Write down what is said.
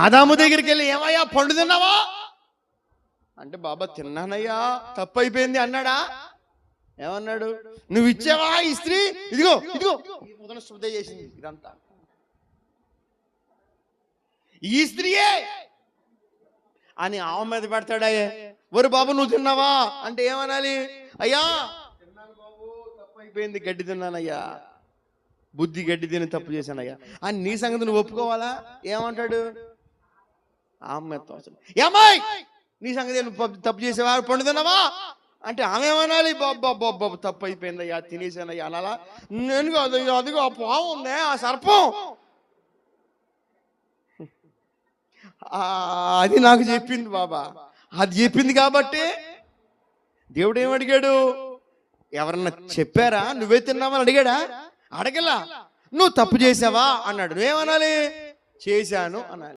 ఆదాము దగ్గరికి వెళ్ళి, ఏమయ్యా పండు తిన్నావా అంటే, బాబా తిన్నానయ్యా, తప్పు అయిపోయింది అన్నాడా? ఏమన్నాడు? నువ్వు ఇచ్చావా ఈ స్త్రీ, ఇదిగో ఇదిగో శుద్ధ చేసింది. ఇదంతా ఈ స్త్రీయే అని ఆమె మీద పెడతాడాయే. ఒరు బాబు నువ్వు తిన్నావా అంటే ఏమనాలి? అయ్యా తిన్నాను బాబు, తప్పు అయిపోయింది, గడ్డి తిన్నానయ్యా, బుద్ధి గడ్డి తిని తప్పు చేశానయ్యా అని నీ సంగతి నువ్వు ఒప్పుకోవాలా? ఏమంటాడు? ఆమె ఏమాయ్ నీ సంగతి నువ్వు తప్పు చేసేవా, పండు తిన్నావా అంటే ఆమె ఏమనాలి? బాబు తప్పు అయిపోయిందయ్యా, తినేసానయ్యా అనాలా? నేను కాదు, అదిగో ఆ పాము ఉందే, ఆ సర్పం, అది నాకు చెప్పింది బాబా. అది చెప్పింది కాబట్టి దేవుడు ఏమడిగాడు? ఎవరన్నా చెప్పారా? నువ్వే తిన్నావని అడిగాడా? అడగలా. నువ్వు తప్పు చేసావా అన్నాడు. నువ్వేమనాలి? చేశాను అనాలి.